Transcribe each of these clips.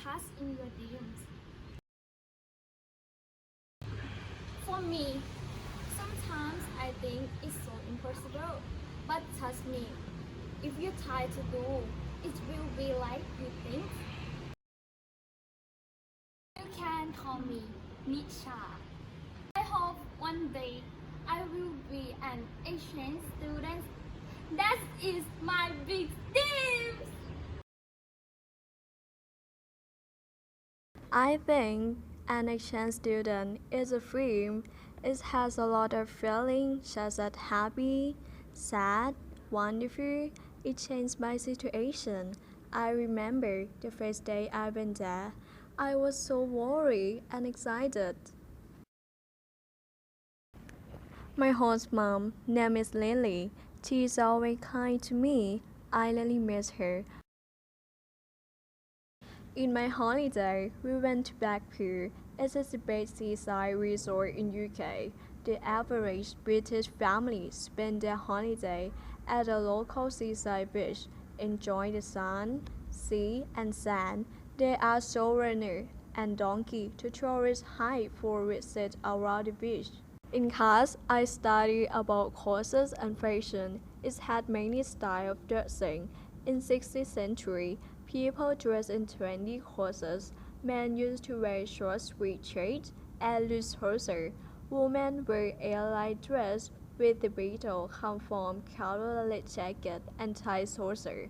task in your dreams? For me, sometimes I think it's so impossible, but trust me, if you try to do, it will be like you think. You can call me Nisha. I hope one day I will be an exchange student. That is my big dream. I think an exchange student is a dream. It has a lot of feelings such as happy, sad, wonderful. It changed my situation. I remember the first day I went there. I was so worried and excited. My host mom name is Lily. She is always kind to me. I really miss her. In my holiday, we went to Blackpool. It is the best seaside resort in UK. The average British family spend their holiday at a local seaside beach, enjoy the sun, sea, and sand. There are sojourner and donkey to tourists hike for visit around the beach. In class, I studied about clothes and fashion. It had many styles of dressing. In 16th century, people dressed in trendy clothes. Men used to wear short sweat shirts and loose trousers. Women wear airline dress with the beetle come from collarless jacket and tight trousers.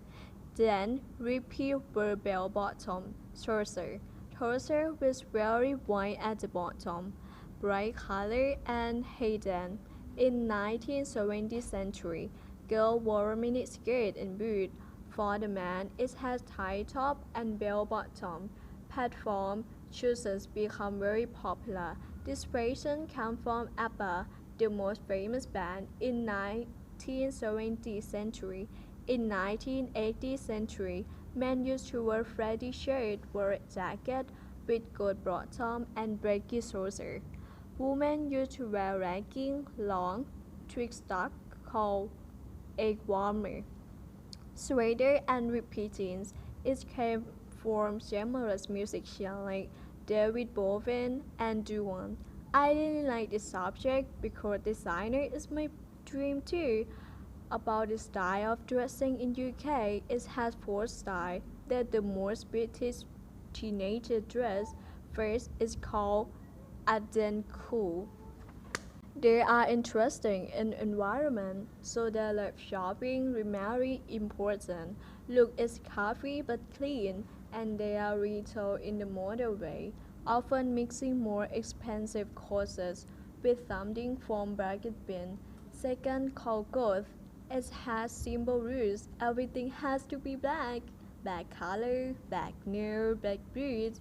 Then repeat were bell-bottom trousers. Trousers with very wide at the bottom, bright color and hidden. In 19th 20th century, girl wore mini skirt and boot. For the man, it has tight top and bell bottom. Platform shoes become very popular. This fashion comes from ABBA, the most famous band in 19th 20th century. In 1980th century, men used to wear frilly shirt, wear jacket with gold bottom and baggy trousers. Women used to wear leggings, long, thick stock called egg warmer, sweater and ripped jeans. It came from glamorous musicians like David Bowie and Duane. I really like this subject because designer is my dream too. About the style of dressing in UK, it has four styles that the most British teenager dress. First is called Aden Cool. They are interesting in environment, so they love shopping very important. Look is coffee but clean, and they are retail in the modern way, often mixing more expensive courses with something from bargain bin. Second, called goth. It has simple rules. Everything has to be black. Black color, black nail, black boots,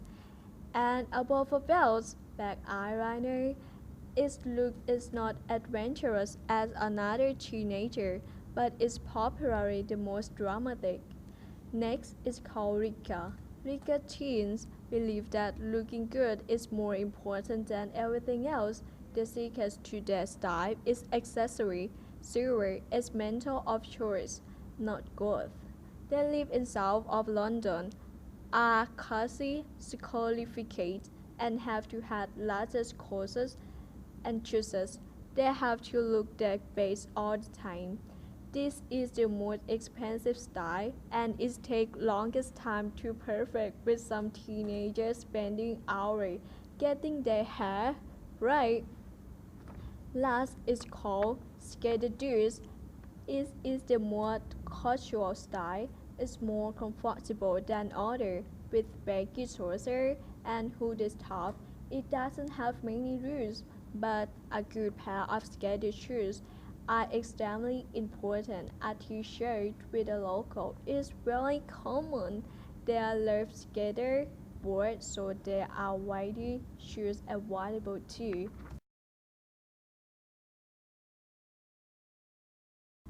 and above a belt, black eyeliner. Its look is not adventurous as another teenager, but is popularly the most dramatic. Next is called Rika. Rika teens believe that looking good is more important than everything else. The secret to their style is accessory. Silver is mental of choice, not gold. They live in south of London, are classy, qualified, and have to have largest courses and chooses. They have to look their best all the time. This is the most expensive style and it takes longest time to perfect with some teenagers spending hours getting their hair right. Last is called skater shoes. It is the more casual style. It's more comfortable than other with baggy trousers and hooded top. It doesn't have many rules, but a good pair of skater shoes are extremely important. A t-shirt with a logo is very common. There are love skater boards, so there are widely shoes available too.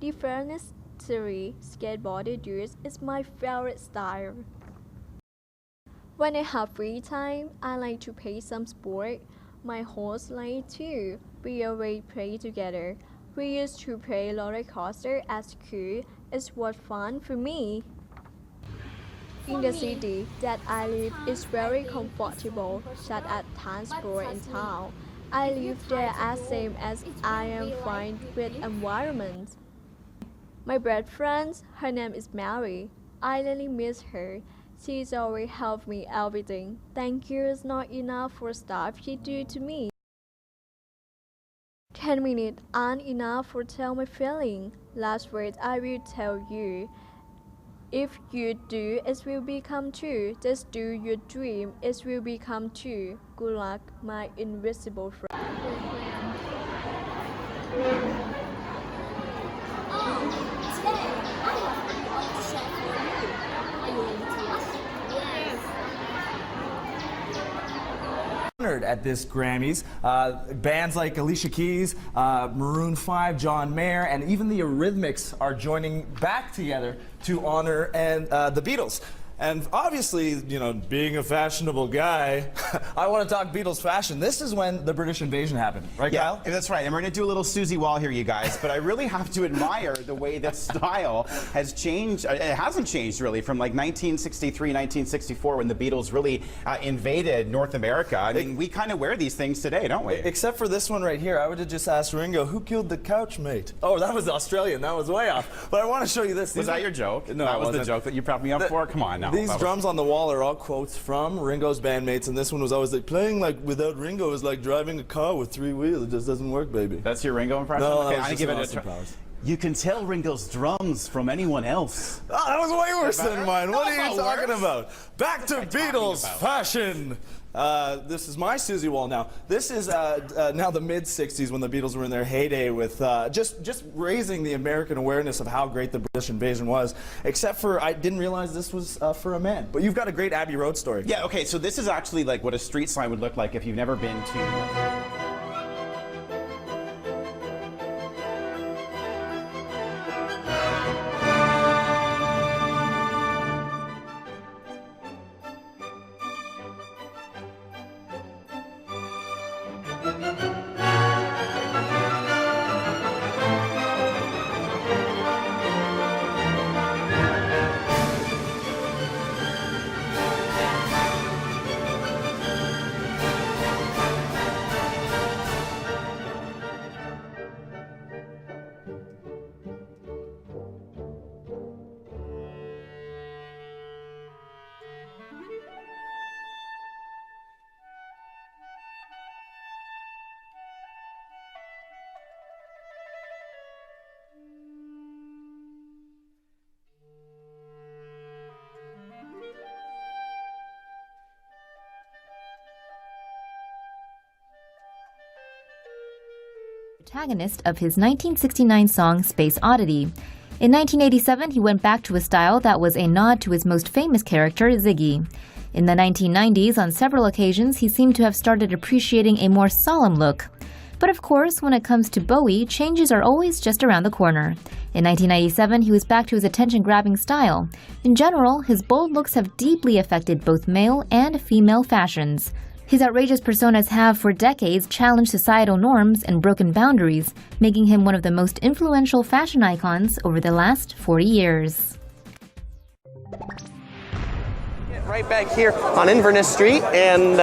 The furnace theory skateboarding dudes is my favorite style. When I have free time, I like to play some sport. My host like too. We always play together. We used to play roller coaster at school. It was fun for me. In the city that I live is very comfortable, such as transport in town. I live there as same as I am fine with environment. My best friend, her name is Mary. I really miss her. She's always helped me everything. Thank you is not enough for stuff she do to me. 10 minutes aren't enough for tell my feeling. Last words I will tell you. If you do, it will become true. Just do your dream, it will become true. Good luck, my invisible friend. Today I have an audition for you. Are you ready to watch? Yes. Honored at this Grammys. Bands like Alicia Keys, Maroon 5, John Mayer, and even the Eurythmics are joining back together to honor the Beatles. And obviously, you know, being a fashionable guy, I want to talk Beatles fashion. This is when the British invasion happened, right, Yeah, Kyle? that's right. And we're going to do a little Susie Wall here, you guys. But I really have to admire the way that style has changed. It hasn't changed, really, from like 1963, 1964, when the Beatles really invaded North America. I mean, we kind of wear these things today, don't we? Except for this one right here, I would have just asked Ringo, who killed the couch mate? Oh, that was Australian. That was way off. But I want to show you this. Was that your joke? No, that it was the wasn't. joke that you prepped me up for? Come on now. These drums on the wall are all quotes from Ringo's bandmates, and this one was always like, playing like without Ringo is like driving a car with 3 wheels. It just doesn't work, baby. That's your Ringo impression? No, okay, that was I'm just give an it a Austin try. Powers. You can tell Ringo's drums from anyone else. Oh, that was way worse Better? than mine. What No, are you it's not talking worse. about? Back to Beatles fashion. This is my Susie Wall now. This is now the mid-'60s when the Beatles were in their heyday with just raising the American awareness of how great the British invasion was. Except for I didn't realize this was for a man. But you've got a great Abbey Road story. Yeah, okay, so this is actually like what a street sign would look like if you've never been to... Protagonist of his 1969 song Space Oddity. In 1987, he went back to a style that was a nod to his most famous character, Ziggy. In the 1990s, on several occasions, he seemed to have started appreciating a more solemn look. But of course, when it comes to Bowie, changes are always just around the corner. In 1997, he was back to his attention-grabbing style. In general, his bold looks have deeply affected both male and female fashions. His outrageous personas have, for decades, challenged societal norms and broken boundaries, making him one of the most influential fashion icons over the last 40 years. Right back here on Inverness Street, and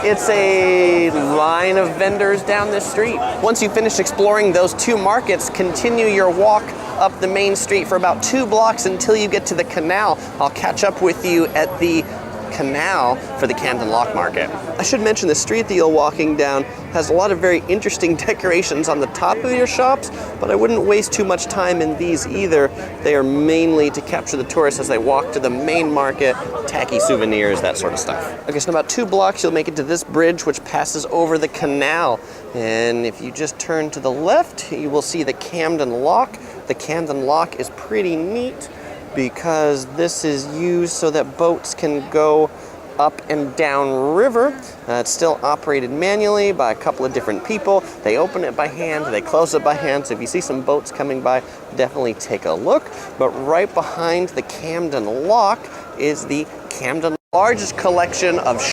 it's a line of vendors down this street. Once you finish exploring those two markets, continue your walk up the main street for about 2 blocks until you get to the canal. I'll catch up with you at the canal for the Camden Lock Market. I should mention the street that you're walking down has a lot of very interesting decorations on the top of your shops, but I wouldn't waste too much time in these either. They are mainly to capture the tourists as they walk to the main market, tacky souvenirs, that sort of stuff. Okay, so in about 2 blocks you'll make it to this bridge which passes over the canal. And if you just turn to the left, you will see the Camden Lock. The Camden Lock is pretty neat because this is used so that boats can go up and down river. It's still operated manually by a couple of different people. They open it by hand, they close it by hand, so if you see some boats coming by, definitely take a look. But right behind the Camden Lock is the Camden largest collection of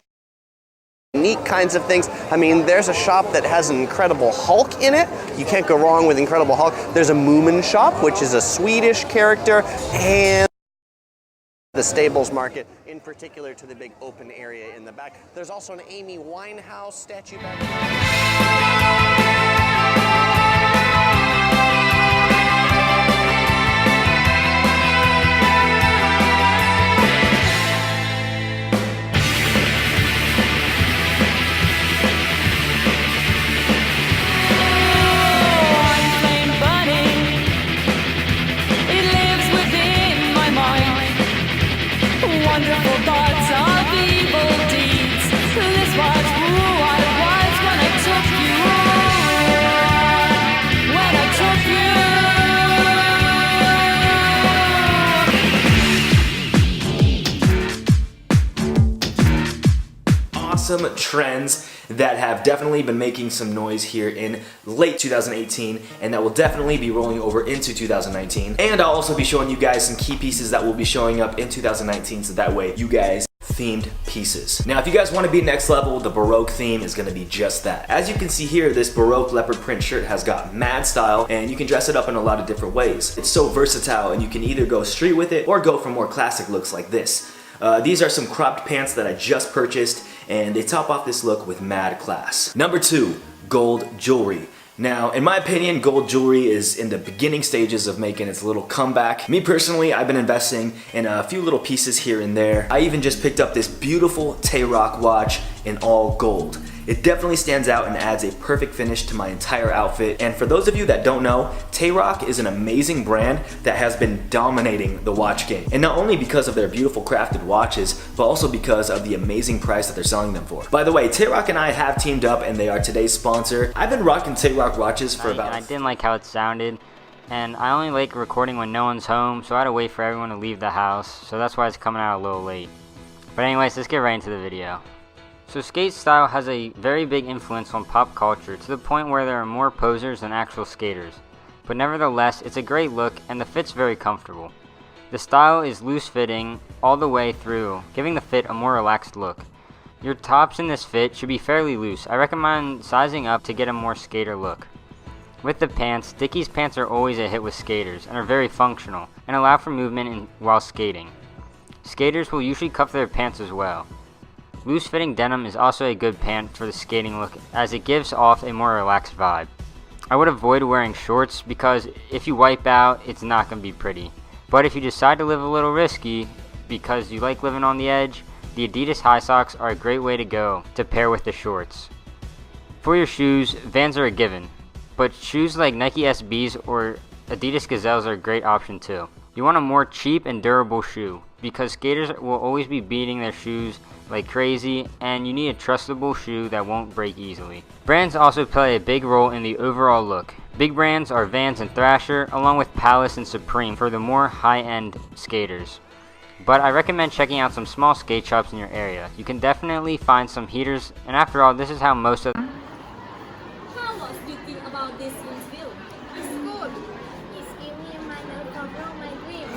neat kinds of things. I mean, there's a shop that has an Incredible Hulk in it. You can't go wrong with Incredible Hulk. There's a Moomin shop, which is a Swedish character, and the Stables Market, in particular to the big open area in the back. There's also an Amy Winehouse statue back there. Wonderful thoughts of evil deeds. This was who I was when I took you. When I took you. Awesome trends that have definitely been making some noise here in late 2018 and that will definitely be rolling over into 2019. And I'll also be showing you guys some key pieces that will be showing up in 2019 so that way you guys themed pieces. Now if you guys want to be next level, the Baroque theme is going to be just that. As you can see here, this Baroque leopard print shirt has got mad style and you can dress it up in a lot of different ways. It's so versatile and you can either go street with it or go for more classic looks like this. These are some cropped pants that I just purchased and they top off this look with mad class. Number 2, gold jewelry. Now, in my opinion, gold jewelry is in the beginning stages of making its little comeback. Me personally, I've been investing in a few little pieces here and there. I even just picked up this beautiful Tay-Rock watch in all gold. It definitely stands out and adds a perfect finish to my entire outfit. And for those of you that don't know, Tay-Rock is an amazing brand that has been dominating the watch game. And not only because of their beautiful crafted watches, but also because of the amazing price that they're selling them for. By the way, Tay-Rock and I have teamed up and they are today's sponsor. I've been rocking Tay-Rock watches for about... I didn't like how it sounded. And I only like recording when no one's home, so I had to wait for everyone to leave the house. So that's why it's coming out a little late. But anyways, let's get right into the video. So skate style has a very big influence on pop culture to the point where there are more posers than actual skaters. But nevertheless, it's a great look and the fit's very comfortable. The style is loose fitting all the way through, giving the fit a more relaxed look. Your tops in this fit should be fairly loose. I recommend sizing up to get a more skater look. With the pants, Dickies pants are always a hit with skaters and are very functional and allow for movement while skating. Skaters will usually cuff their pants as well. Loose-fitting denim is also a good pant for the skating look as it gives off a more relaxed vibe. I would avoid wearing shorts because if you wipe out, it's not going to be pretty. But if you decide to live a little risky because you like living on the edge, the Adidas high socks are a great way to go to pair with the shorts. For your shoes, Vans are a given, but shoes like Nike SBs or Adidas Gazelles are a great option too. You want a more cheap and durable shoe because skaters will always be beating their shoes like crazy and you need a trustable shoe that won't break easily. Brands also play a big role in the overall look. Big brands are Vans and Thrasher along with Palace and Supreme for the more high-end skaters. But I recommend checking out some small skate shops in your area. You can definitely find some heaters and after all, this is how most of... How much do you think about this year's film? It's good. It's giving me my no problem, my dreams.